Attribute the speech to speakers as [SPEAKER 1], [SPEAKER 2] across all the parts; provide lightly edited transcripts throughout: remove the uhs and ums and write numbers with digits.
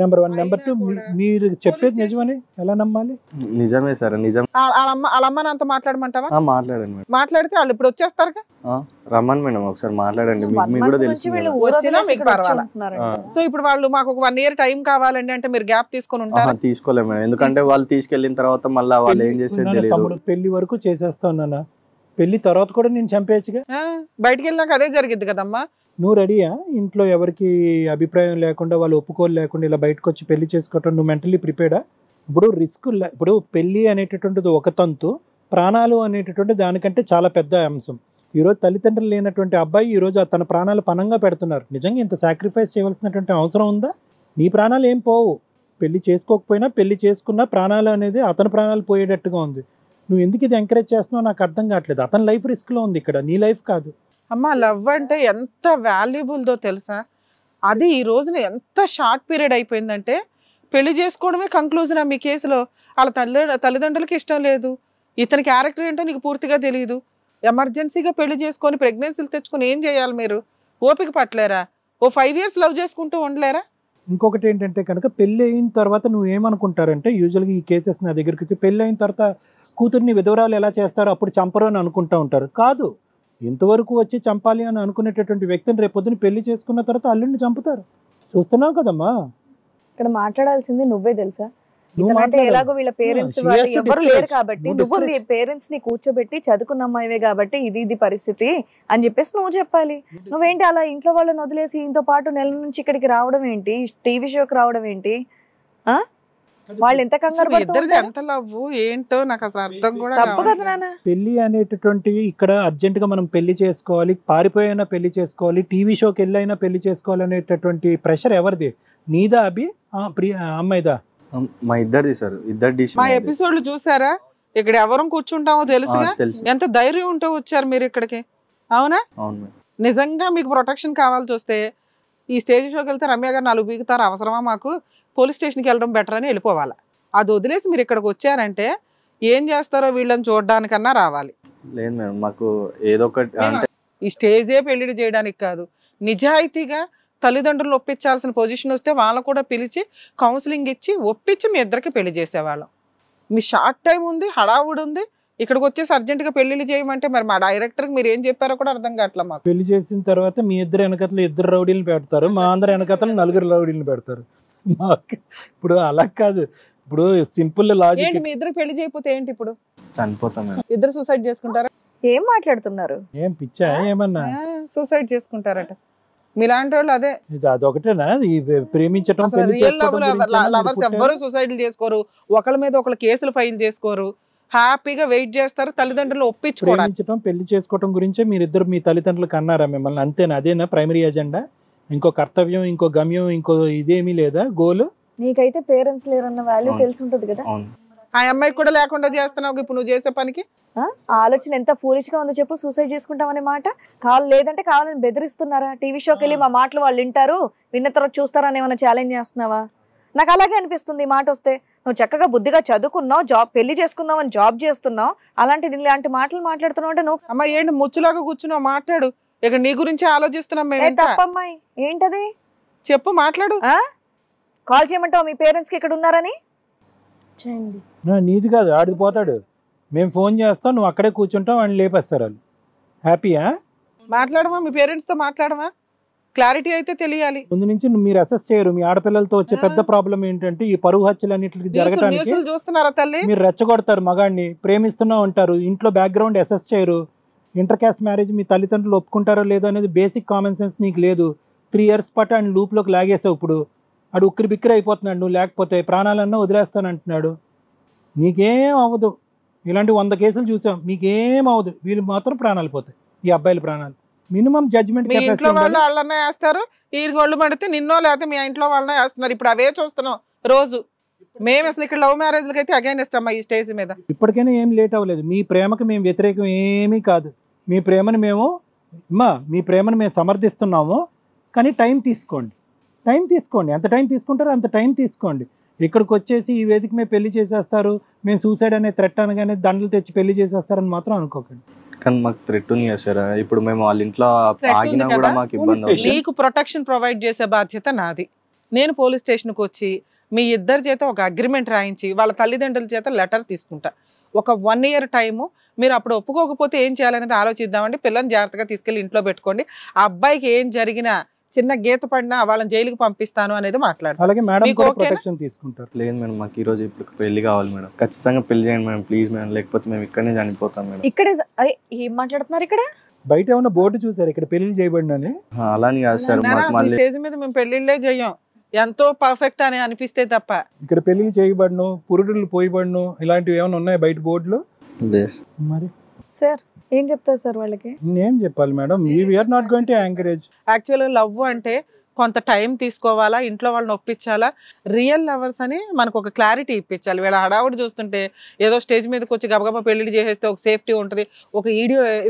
[SPEAKER 1] Number 1. Number 2, మీరు చెప్పేది నిజమని ఎలా నమ్మాలి?
[SPEAKER 2] నిజమే సార్, నిజం.
[SPEAKER 3] వాళ్ళ అమ్మని అంత మాట్లాడమంటావా?
[SPEAKER 2] మాట్లాడండి మేడం.
[SPEAKER 3] మాట్లాడితే వాళ్ళు ఇప్పుడు వచ్చేస్తారు.
[SPEAKER 2] రమ్మని మేడం ఒకసారి మాట్లాడండి, మీకు కూడా తెలుసు.
[SPEAKER 3] వచ్చినా మీకు పర్వాలా? సో ఇప్పుడు వాళ్ళు మాకు ఒక 1 year టైం కావాలండి అంటే మీరు గ్యాప్ తీసుకొని ఉంటారు?
[SPEAKER 2] తీసుకోలేము మేడం, ఎందుకంటే వాళ్ళు తీసుకెళ్ళిన తర్వాత మళ్ళీ వాళ్ళు ఏం చేసేది తెలియదు.
[SPEAKER 1] పెళ్లి వరకు చేసేస్తాను, పెళ్లి తర్వాత కూడా నేను చంపేయచ్చుగా.
[SPEAKER 3] బయటికి వెళ్ళినాక అదే జరిగింది కదమ్మా.
[SPEAKER 1] నువ్వు రెడీయా? ఇంట్లో ఎవరికి అభిప్రాయం లేకుండా, వాళ్ళు ఒప్పుకోలు లేకుండా ఇలా బయటకు వచ్చి పెళ్లి చేసుకోవటం నువ్వు మెంటలీ ప్రిపేర్డా? ఇప్పుడు రిస్క్, ఇప్పుడు పెళ్లి అనేటటువంటిది ఒక తంతు, ప్రాణాలు అనేటటువంటి దానికంటే చాలా పెద్ద అంశం. ఈరోజు తల్లిదండ్రులు లేనటువంటి అబ్బాయి ఈరోజు తన ప్రాణాలు పనంగా పెడుతున్నారు. నిజంగా ఇంత సాక్రిఫైస్ చేయవలసినటువంటి అవసరం ఉందా? నీ ప్రాణాలు ఏం పోవు, పెళ్లి చేసుకోకపోయినా పెళ్లి చేసుకున్నా ప్రాణాలు అనేది అతని ప్రాణాలు పోయేటట్టుగా ఉంది. నువ్వు ఎందుకు ఇది ఎంకరేజ్ చేస్తున్నావు నాకు అర్థం కావట్లేదు. అతని లైఫ్ రిస్క్లో ఉంది, ఇక్కడ నీ లైఫ్ కాదు.
[SPEAKER 3] అమ్మ, లవ్ అంటే ఎంత వాల్యుబుల్దో తెలుసా? అది ఈ రోజున ఎంత షార్ట్ పీరియడ్ అయిపోయిందంటే పెళ్లి చేసుకోవడమే కంక్లూజన్. మీ కేసులో వాళ్ళ తల్లిదండ్రులకి ఇష్టం లేదు, ఇతని క్యారెక్టర్ ఏంటో నీకు పూర్తిగా తెలియదు. ఎమర్జెన్సీగా పెళ్లి చేసుకొని ప్రెగ్నెన్సీలు తెచ్చుకొని ఏం చేయాలి మీరు? ఓపిక పట్టలేరా? ఓ 5 years లవ్ చేసుకుంటూ ఉండలేరా?
[SPEAKER 1] ఇంకొకటి ఏంటంటే కనుక పెళ్ళి అయిన తర్వాత నువ్వు ఏమనుకుంటారంటే, యూజువల్గా ఈ కేసెస్ నా దగ్గరికి వచ్చి పెళ్ళి అయిన తర్వాత కూతుర్ని విధవరాలు ఎలా చేస్తారో అప్పుడు చంపరు అని అనుకుంటూ ఉంటారు. కాదు, ఇంతవరకు వచ్చి చంపాలి అని అనుకునేటటువంటి వ్యక్తిని రేపొద్దున పెళ్లి చేసుకున్న తర్వాత అల్లుడిని చంపుతారు. చూస్తున్నావు కదమ్మా.
[SPEAKER 4] ఇక్కడ మాట్లాడాల్సింది నువ్వే తెలుసా? అంటే ఎలాగో వీళ్ళ పేరెంట్స్ వాళ్ళు ఎవరు లేరు కాబట్టి నువ్వు నీ పేరెంట్స్ ని కూర్చోబెట్టి చదువుకున్న అమ్మాయివే కాబట్టి ఇది పరిస్థితి అని చెప్పేసి నువ్వు చెప్పాలి. నువ్వేంటి అలా ఇంట్లో వాళ్ళని వదిలేసి ఇంతో పాటు నెల నుంచి ఇక్కడికి రావడం ఏంటి, టీవీ షోకి రావడం ఏంటి? వాళ్ళు ఎంత కంగారు పడుతున్నారు?
[SPEAKER 3] ఎంత లవ్ ఏంటో నాకు అసలు అర్థం కూడా
[SPEAKER 4] తప్పు కదా నాన్న.
[SPEAKER 1] పెళ్లి అనేటటువంటివి ఇక్కడ అర్జెంట్ గా మనం పెళ్లి చేసుకోవాలి, పారిపోయినా పెళ్లి చేసుకోవాలి, టీవీ షోకి వెళ్ళైనా పెళ్లి చేసుకోవాలి అనేటటువంటి ప్రెషర్ ఎవరిది? నీదా అభి, అమ్మాయిదా?
[SPEAKER 2] మా ఇద్దరిది సార్, ఇద్దరు డిసిషన్.
[SPEAKER 3] మా ఎపిసోడ్లు చూసారా? ఇక్కడ ఎవరం కూర్చుంటామో తెలుసుగా. ఎంత ధైర్యం ఉంటూ వచ్చారు మీరు ఇక్కడికి, అవునా?
[SPEAKER 2] అవును.
[SPEAKER 3] నిజంగా మీకు ప్రొటెక్షన్ కావాల్సి వస్తే ఈ స్టేజ్ షోకి వెళ్తే రమ్య గారు 4 బీగుతారు, అవసరమా మాకు, పోలీస్ స్టేషన్కి వెళ్ళడం బెటర్ అని వెళ్ళిపోవాలి. అది వదిలేసి మీరు ఇక్కడికి వచ్చారంటే ఏం చేస్తారో వీళ్ళని చూడడానికన్నా రావాలి.
[SPEAKER 2] లేదు మేడం, మాకు ఏదో ఒకటి అంటే
[SPEAKER 3] ఈ స్టేజే పెళ్లిడి చేయడానికి కాదు, నిజాయితీగా తల్లిదండ్రులు ఒప్పించాల్సిన పొజిషన్ వస్తే వాళ్ళని కూడా పిలిచి కౌన్సిలింగ్ ఇచ్చి ఒప్పించి మీ ఇద్దరికి పెళ్లి చేసేవాళ్ళం. మీ షార్ట్ టైం ఉంది, హడావుడు ఉంది, ఇక్కడికి వచ్చేసి అర్జెంటుగా పెళ్లిళ్ళు చేయమంటే మరి మా డైరెక్టర్కి మీరు ఏం చెప్పారో కూడా అర్థం కావట్లేదు మాకు.
[SPEAKER 1] పెళ్లి చేసిన తర్వాత మీ ఇద్దరు వెనకతలు 2 రౌడీలు పెడతారు, మా అందరు వెనకతలు 4 రౌడీలు పెడతారు. ఇప్పుడు అలా కాదు, ఇప్పుడు సింపుల్ లాజిక్.
[SPEAKER 3] ఏంటి మీ ఇద్దరికి పెళ్లి చేయకపోతే ఏంటి ఇప్పుడు?
[SPEAKER 2] చనిపోతాం.
[SPEAKER 3] ఇద్దరు సూసైడ్ చేసుకుంటారా?
[SPEAKER 4] ఏం మాట్లాడుతున్నారు?
[SPEAKER 1] ఏం పిచ్చా ఏమన్నా?
[SPEAKER 3] సూసైడ్ చేసుకుంటారట మీలాంటి వాళ్ళు. అదే
[SPEAKER 1] అదొకటేనా ఈ ప్రేమించటం?
[SPEAKER 3] లవర్స్ ఎవ్వరు సూసైడ్ చేసుకోరు, ఒకళ్ళ మీద ఒకళ్ళు కేసులు ఫైల్ చేసుకోరు, హ్యాపీగా వెయిట్ చేస్తారు తల్లిదండ్రులు ఒప్పించుకోవడం.
[SPEAKER 1] పెళ్లి చేసుకోవడం గురించే మీరిద్దరు మీ తల్లిదండ్రులకు అన్నారా మిమ్మల్ని? అంతేనా? అదేనా ప్రైమరీ ఎజెండా? ఇంకో కర్తవ్యం, ఇంకో గమ్యం, ఇంకో ఇదేమీ లేదా గోలు?
[SPEAKER 4] నీకైతే పేరెంట్స్ లేరన్న వాల్యూ తెలిసి ఉంటది కదా.
[SPEAKER 3] ఆ అమ్మాయికి కూడా లేకుండా చేస్తున్నావు ఇప్పుడు నువ్వు చేసే పనికి.
[SPEAKER 4] ఆలోచన ఎంత ఫూలిష్ గా ఉందో చెప్పు. సూసైడ్ చేసుకుంటామనే మాట లేదంటే కావాలని బెదిరిస్తున్నారా? టీవీ షోకి వెళ్ళి మా మాటలు వాళ్ళు వింటారు, విన్న తర్వాత చూస్తారని ఏమైనా ఛాలెంజ్ చేస్తున్నావా? నాకు అలాగే అనిపిస్తుంది ఈ మాట వస్తే. నువ్వు చక్కగా బుద్ధిగా చదువుకున్నావు, జాబ్ పెళ్లి చేసుకున్నావు అని జాబ్ చేస్తున్నావు, అలాంటిది ఇలాంటి మాటలు మాట్లాడుతున్నావు అంటే నువ్వు
[SPEAKER 3] అమ్మాయి ఏంటి ముచ్చులాగా కూర్చున్నావు? మాట్లాడు, ఇక్కడ నీ గురించి ఆలోచిస్తున్నాం మేము.
[SPEAKER 4] తప్పమ్మాయి ఏంటది
[SPEAKER 3] చెప్పు, మాట్లాడు.
[SPEAKER 4] కాల్ చేయమంటావు మీ పేరెంట్స్ కి ఇక్కడ ఉన్నారని?
[SPEAKER 1] చేయండి. నీది కాదు, ఆడిది పోతాడు. మేము ఫోన్ చేస్తాం, నువ్వు అక్కడే కూర్చుంటావు, అని లేపేస్తారు వాళ్ళు. హ్యాపీయా?
[SPEAKER 3] మాట్లాడమా మీ పేరెంట్స్ తో, మాట్లాడమా? క్లారిటీ అయితే తెలియాలి.
[SPEAKER 1] ముందు నుంచి మీరు అసెస్ చేయరు. మీ ఆడపిల్లలతో వచ్చే పెద్ద ప్రాబ్లం ఏంటంటే ఈ పరువు హత్యలు అన్నిటికి జరగడానికి
[SPEAKER 3] చూస్తున్నారా తల్లి?
[SPEAKER 1] మీరు రెచ్చగొడతారు, మగాడిని ప్రేమిస్తున్నా ఉంటారు, ఇంట్లో బ్యాక్గ్రౌండ్ అసెస్ చేయరు. ఇంటర్ క్యాస్ట్ మ్యారేజ్ మీ తల్లిదండ్రులు ఒప్పుకుంటారో లేదో అనేది బేసిక్ కామన్ సెన్స్ నీకు లేదు. 3 years పాటు ఆయన లూప్లోకి లాగేసావు. ఇప్పుడు ఆడు ఉక్కిరి బిక్కిరి అయిపోతున్నాడు, నువ్వు లేకపోతే ప్రాణాలన్నా వదిలేస్తానంటున్నాడు. నీకేం అవ్వదు. ఇలాంటి 100 కేసులు చూసాం, మీకేం అవ్వదు. వీళ్ళు మాత్రం ప్రాణాలు పోతాయి, ఈ అబ్బాయిల ప్రాణాలు. Minimum judgement.
[SPEAKER 3] మీ ఇంట్లో వాళ్ళు వాళ్ళనే వేస్తారు, ఈ గొళ్ళు పడితే నిన్నో లేకపోతే మీ ఇంట్లో వాళ్ళనే వేస్తున్నారు. ఇప్పుడు అవే చూస్తున్నాం రోజు. మేము అసలు ఇక్కడ లవ్ మ్యారేజ్లకి అయితే అగైనెస్ట్ అమ్మా ఈ స్టేజ్ మీద.
[SPEAKER 1] ఇప్పటికైనా ఏం లేట్ అవ్వలేదు. మీ ప్రేమకి మేము వ్యతిరేకం ఏమీ కాదు. మీ ప్రేమను మేము సమర్థిస్తున్నాము. కానీ టైం తీసుకోండి. ఎంత టైం తీసుకుంటారో అంత టైం తీసుకోండి. ఇక్కడికి వచ్చేసి ఈ వేదిక మీద పెళ్లి చేసేస్తారు, మేము సూసైడ్ అనే థ్రెట్ అనగానే దండలు తెచ్చి పెళ్లి చేసేస్తారని మాత్రం అనుకోకండి.
[SPEAKER 2] కానీ మాకు థ్రెట్ ఉంది కదా సార్. ఇప్పుడు మేము వాళ్ళ ఇంట్లో ఆగినా కూడా మాకు ఇబ్బంది.
[SPEAKER 3] నీకు ప్రొటెక్షన్ ప్రొవైడ్ చేసే బాధ్యత నాది. నేను పోలీస్ స్టేషన్కి వచ్చి మీ ఇద్దరి చేత ఒక అగ్రిమెంట్ రాయించి వాళ్ళ తల్లిదండ్రుల చేత లెటర్ తీసుకుంటా. ఒక 1 year టైము. మీరు అప్పుడు ఒప్పుకోకపోతే ఏం చేయాలనేది ఆలోచిద్దామండి. పిల్లల్ని జాగ్రత్తగా తీసుకెళ్ళి ఇంట్లో పెట్టుకోండి. ఆ అబ్బాయికి ఏం జరిగినా చిన్న గీత పడినా వాళ్ళని జైలుకి పంపిస్తాను అనేది మాట్లాడతాను.
[SPEAKER 1] అలాగే మేడం కూడా ప్రొటెక్షన్ తీసుకుంటారు.
[SPEAKER 2] లేదు మేడం, మాకు ఈ రోజు ఇప్పుడు పెళ్లి కావాలి మేడం. ఖచ్చితంగా పెళ్లి చేయండి మేడం, ప్లీజ్ మేడం, లేకపోతే మేము ఇక్కడనే చనిపోతాం మేడం.
[SPEAKER 4] ఇక్కడ ఏం మాట్లాడుతున్నారు? ఇక్కడ
[SPEAKER 1] బయట ఏమన్నా బోర్డు చూసారు ఇక్కడ పెళ్లి చేయబడినని?
[SPEAKER 2] అలాని కాదు సార్, మళ్ళీ
[SPEAKER 3] స్టేజ్ మీద మేము పెళ్లిళ్ళే చెయ్యం, ఎంతో పర్ఫెక్ట్ అని అనిపిస్తే తప్ప.
[SPEAKER 1] ఇక్కడ పెళ్లి చేయబడను, పురుడులు పోయబడను ఇలాంటివి ఏమైనా ఉన్నాయి బయట బోర్డులు? మరి
[SPEAKER 4] సార్ ఏం చెప్తారు సార్ వాళ్ళకి?
[SPEAKER 1] ఏం చెప్పాలి madam, we are not going to encourage.
[SPEAKER 3] యాక్చువల్గా లవ్ అంటే కొంత టైం తీసుకోవాలా, ఇంట్లో వాళ్ళని ఒప్పించాలా, రియల్ లవర్స్ అని మనకు ఒక క్లారిటీ ఇప్పించాలి. వీళ్ళ హడావుడి చూస్తుంటే ఏదో స్టేజ్ మీదకి వచ్చి గబగబా పెళ్లి చేసేస్తే ఒక సేఫ్టీ ఉంటుంది, ఒక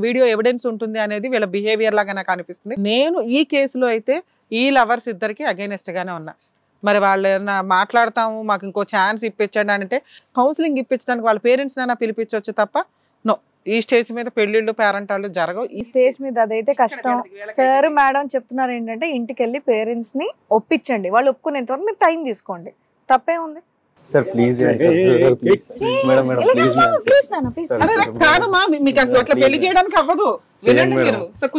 [SPEAKER 3] వీడియో ఎవిడెన్స్ ఉంటుంది అనేది వీళ్ళ బిహేవియర్ లాగా నాకు అనిపిస్తుంది. నేను ఈ కేసులో అయితే ఈ లవర్స్ ఇద్దరికి అగైనెస్ట్ గానే ఉన్నా. మరి వాళ్ళు ఏమన్నా మాట్లాడతాము, మాకు ఇంకో ఛాన్స్ ఇప్పించండి అంటే కౌన్సిలింగ్ ఇప్పించడానికి వాళ్ళ పేరెంట్స్ నైనా పిలిపించవచ్చు తప్ప నో, ఈ స్టేజ్ మీద పెళ్లిళ్ళు పేరెంటాలు జరగవు.
[SPEAKER 4] ఈ స్టేజ్ మీద అదైతే కష్టం. సార్ మేడం చెప్తున్నారు ఏంటంటే ఇంటికి వెళ్ళి పేరెంట్స్ ని ఒప్పించండి, వాళ్ళు ఒప్పుకునేంత వరకు మీరు టైం తీసుకోండి, తప్పే ఉంది.
[SPEAKER 2] Sir please madam, madam please madam.
[SPEAKER 4] Please నాన్న ప్లీజ్.
[SPEAKER 3] కాదమ్మా, మీకు అసలు అట్లా పెళ్లి చేయడానికి అవ్వదు. వినండి మీరు, సార్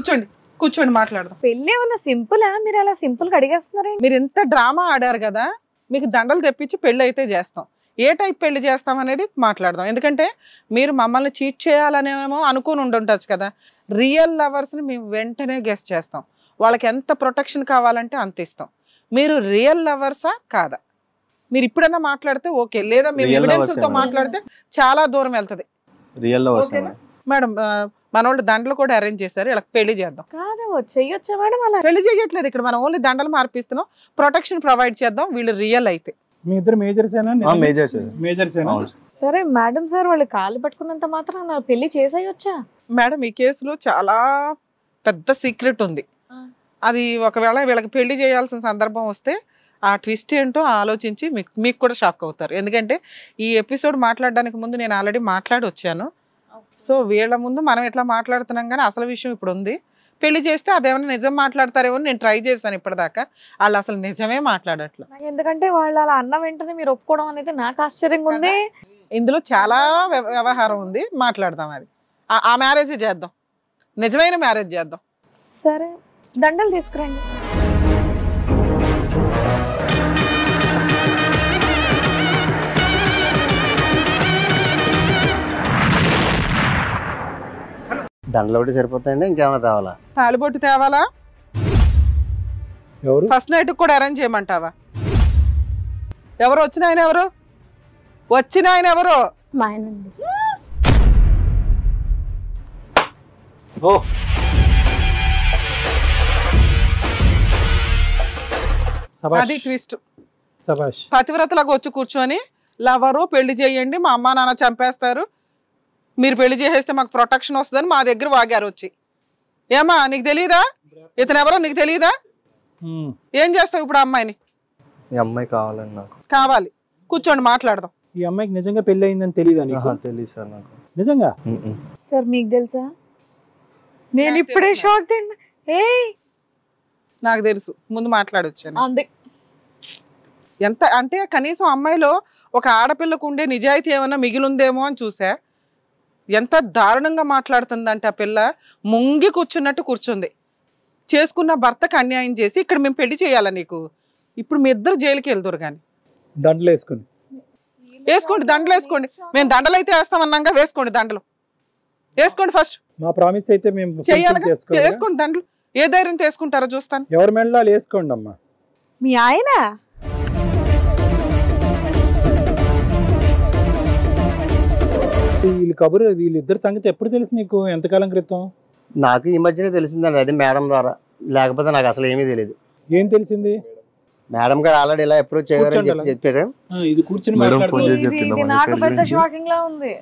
[SPEAKER 3] కూర్చోండి మాట్లాడదాం.
[SPEAKER 4] పెళ్లి ఏమన్నా సింపుల్? మీరు అలా సింపుల్ గా అడిగేస్తున్నారా?
[SPEAKER 3] మీరు ఎంత డ్రామా ఆడారు కదా, మీకు దండలు తెప్పించి పెళ్లి అయితే చేస్తాం. ఏ టైప్ పెళ్లి చేస్తాం అనేది మాట్లాడదాం. ఎందుకంటే మీరు మమ్మల్ని చీట్ చేయాలనేమో అనుకుని ఉండుంటచ్చు కదా. రియల్ లవర్స్ని మేము వెంటనే గెస్ చేస్తాం, వాళ్ళకి ఎంత ప్రొటెక్షన్ కావాలంటే అంత ఇస్తాం. మీరు రియల్ లవర్సా కాదా మీరు ఇప్పుడన్నా మాట్లాడితే ఓకే, లేదా మేము ఎవిడెన్స్తో మాట్లాడితే చాలా దూరం వెళ్తుంది.
[SPEAKER 2] రియల్ లవర్స్
[SPEAKER 3] మేడం, మనోళ్ళు దండలు కూడా అరేంజ్ చేశారు, ఇలా పెళ్లి చేద్దాం.
[SPEAKER 4] కాదు చెయ్యొచ్చా మేడం? అలా
[SPEAKER 3] పెళ్లి చేయట్లేదు ఇక్కడ, మనం ఓన్లీ దండలు మార్పిస్తున్నాం, ప్రొటెక్షన్ ప్రొవైడ్ చేద్దాం. వీళ్ళు రియల్ అయితే
[SPEAKER 1] మీ ఇద్దరు మేజర్సేనా? మేజర్సేనా?
[SPEAKER 4] సరే మేడం సార్, వాళ్ళు కాళ్ళు పట్టుకున్నంత మాత్రం పెళ్లి చేసేయొచ్చా?
[SPEAKER 3] మేడం ఈ కేసులో చాలా పెద్ద సీక్రెట్ ఉంది. అది ఒకవేళ వీళ్ళకి పెళ్లి చేయాల్సిన సందర్భం వస్తే ఆ ట్విస్ట్ ఏంటో ఆలోచించి మీకు కూడా షాక్ అవుతారు. ఎందుకంటే ఈ ఎపిసోడ్ మాట్లాడడానికి ముందు నేను ఆల్రెడీ మాట్లాడి వచ్చాను. సో వీళ్ళ ముందు మనం ఎట్లా మాట్లాడుతున్నాం కానీ అసలు విషయం ఇప్పుడు ఉంది. పెళ్లి చేస్తే అదేమన్నా నిజం మాట్లాడతారేమో నేను ట్రై చేశాను ఇప్పటిదాకా, వాళ్ళు అసలు నిజమే మాట్లాడట్లేదు.
[SPEAKER 4] ఎందుకంటే వాళ్ళు అలా అన్న వెంటనే మీరు ఒప్పుకోవడం అనేది నాకు ఆశ్చర్యంగా ఉంది.
[SPEAKER 3] ఇందులో చాలా వ్యవహారం ఉంది, మాట్లాడదాం. అది ఆ మ్యారేజ్ చేద్దాం, నిజమైన మ్యారేజ్ చేద్దాం.
[SPEAKER 4] సరే దండలు తీసుకురండి.
[SPEAKER 5] దండలు ఒకటి సరిపోతాయండి, ఇంకేమైనా తేవాలా?
[SPEAKER 3] తాలిబొట్టు తేవాలా? ఫస్ట్ నైట్ కూడా అరేంజ్ చేయమంటావా? ఎవరు వచ్చిన ఆయన? ఎవరు?
[SPEAKER 4] మా ఆయనండి.
[SPEAKER 3] అది ట్విస్ట్. పతివ్రతలాగా వచ్చి కూర్చొని లవరు పెళ్లి చేయండి, మా అమ్మ నాన్న చంపేస్తారు, మీరు పెళ్లి చేసేస్తే మాకు ప్రొటెక్షన్ వస్తుందని మా దగ్గర వాగారు వచ్చి. ఏమా నీకు తెలియదా ఇతను ఎవరో? నీకు తెలియదా? ఏం చేస్తావు ఇప్పుడు అమ్మాయిని?
[SPEAKER 2] ఈ అమ్మాయి కావాలండి నాకు.
[SPEAKER 3] కావాలి, కూర్చోండి మాట్లాడదాం.
[SPEAKER 1] ఈ అమ్మాయికి నిజంగా పెళ్లి అయిందని తెలియదా?
[SPEAKER 2] తెలియదు సార్ నాకు.
[SPEAKER 1] నిజంగా?
[SPEAKER 4] సార్ మీకు తెలుసా? నేను ఇప్పుడే షాక్ తిన్నా.
[SPEAKER 3] నాకు తెలుసు, ముందు మాట్లాడొచ్చాను. ఎంత అంటే కనీసం అమ్మాయిలో ఒక ఆడపిల్లకు ఉండే నిజాయితీ ఏమన్నా మిగిలిందేమో అని చూసా. ఎంత దారుణంగా మాట్లాడుతుందంటే ఆ పిల్ల ముంగి కూర్చుంది. చేసుకున్న భర్తకు అన్యాయం చేసి ఇక్కడ మేము పెళ్లి చేయాలా నీకు? ఇప్పుడు మీ ఇద్దరు జైలుకి వెళ్తారు. కానీ
[SPEAKER 1] దండలు
[SPEAKER 3] వేసుకోండి, దండలు వేసుకోండి. మేము దండలు అయితే వేస్తామన్నాగా, వేసుకోండి దండలు వేసుకోండి. ఫస్ట్
[SPEAKER 1] మా ప్రామిస్ అయితే మేము
[SPEAKER 3] చేయాలి, వేసుకోండి దండలు. ఏ ధైర్యం తీసుకుంటారో చూస్తాను.
[SPEAKER 1] ఎవరి మెడలో వేసుకోండి అమ్మా.
[SPEAKER 4] మీ ఆయన
[SPEAKER 1] వీళ్ళిద్దరు సంగతి ఎప్పుడు తెలుసు నీకు? ఎంతకాలం క్రితం?
[SPEAKER 5] నాకు ఈ మధ్యనే తెలిసిందండి, అది మేడం ద్వారా. లేకపోతే నాకు అసలు ఏమీ తెలియదు.
[SPEAKER 1] ఏం తెలిసింది?
[SPEAKER 5] మేడం గారు ఆల్రెడీ ఇలా అప్రోచ్ చేయాలని చెప్పారు.
[SPEAKER 1] ఇది కూర్చుని
[SPEAKER 4] నాకు పెద్ద షాకింగ్ లా ఉంది.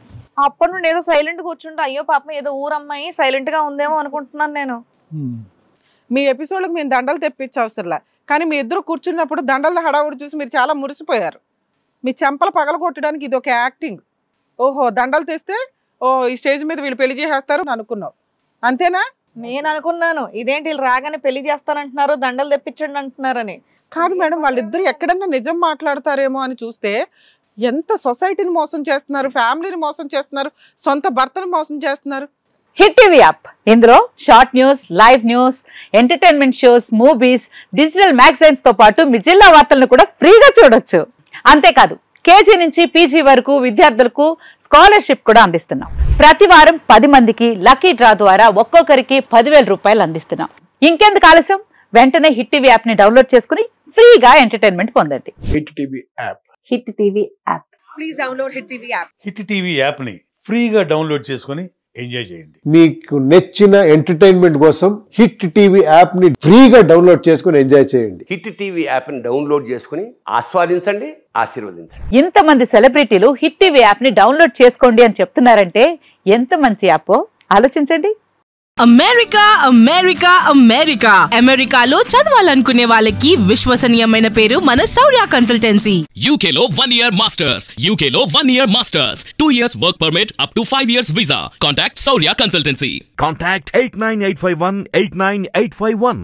[SPEAKER 4] అప్పటి నుండి ఏదో సైలెంట్ కూర్చుంటే అయ్యో పాపం ఏదో ఊరమ్మాయి సైలెంట్ గా ఉందేమో అనుకుంటున్నాను నేను.
[SPEAKER 3] మీ ఎపిసోడ్కి మేము దండలు తెప్పించే అవసరంలా, కానీ మీ ఇద్దరు కూర్చున్నప్పుడు దండల హడావుడి చూసి మీరు చాలా మురిసిపోయారు. మీ చెంపలు పగల కొట్టడానికి ఇది ఒక యాక్టింగ్. ఓహో దండలు తెస్తే ఈ స్టేజ్ మీద వీళ్ళు పెళ్లి చేసేస్తారు అనుకున్నావు, అంతేనా?
[SPEAKER 4] నేను అనుకున్నాను ఇదేంటి వీళ్ళు రాగానే పెళ్లి చేస్తానంటున్నారు, దండలు తెప్పించండి అంటున్నారని.
[SPEAKER 3] కాదు మేడం, వాళ్ళిద్దరు ఎక్కడన్నా నిజం మాట్లాడతారేమో అని చూస్తే ఎంత సొసైటీని మోసం చేస్తున్నారు, ఫ్యామిలీని మోసం చేస్తున్నారు, సొంత భర్తను మోసం చేస్తున్నారు.
[SPEAKER 6] హిట్ టీవీ యాప్, ఇందులో short news, live news, entertainment shows, movies, digital magazines తో పాటు మీ జిల్లా వార్తలను కూడా ఫ్రీగా చూడొచ్చు. అంతేకాదు కేజీ నుంచి పీజీ వరకు విద్యార్థులకు స్కాలర్షిప్ కూడా అందిస్తున్నాం. ప్రతి వారం 10 మందికి లక్కీ డ్రా ద్వారా ఒక్కొక్కరికి 10,000 రూపాయలు అందిస్తున్నాం. ఇంకెందుకు ఆలస్యం, వెంటనే హిట్ టీవీ యాప్ ని డౌన్లోడ్ చేసుకుని ఫ్రీగా ఎంటర్టైన్మెంట్ పొందండి.
[SPEAKER 7] Hit TV app.
[SPEAKER 6] Hit TV app.
[SPEAKER 8] Please download hit TV app.
[SPEAKER 9] Hit TV app ని ఫ్రీగా డౌన్లోడ్ చేసుకుని ఎంజాయ్ చేయండి.
[SPEAKER 7] మీకు నచ్చిన ఎంటర్టైన్మెంట్ కోసం హిట్ టీవీ యాప్ ని ఫ్రీగా డౌన్లోడ్ చేసుకుని ఎంజాయ్ చేయండి.
[SPEAKER 10] హిట్ టీవీ యాప్ ని డౌన్లోడ్ చేసుకుని ఆస్వాదించండి, ఆశీర్వదించండి.
[SPEAKER 6] ఇంతమంది సెలబ్రిటీలు హిట్ టీవీ యాప్ ని డౌన్లోడ్ చేసుకోండి అని చెప్తున్నారంటే ఎంత మంచి యాప్ ఆలోచించండి.
[SPEAKER 8] అమెరికా అమెరికా అమెరికా అమెరికాలో చదవాలనుకునే వాళ్ళకి విశ్వసనీయమైన పేరు మన శౌర్య కన్సల్టెన్సీ.
[SPEAKER 11] UK లో 1 year masters, UK లో 1 year masters, 2 years work permit up to 5 years visa. Contact Saurya Consultancy.
[SPEAKER 12] Contact 89851 89851.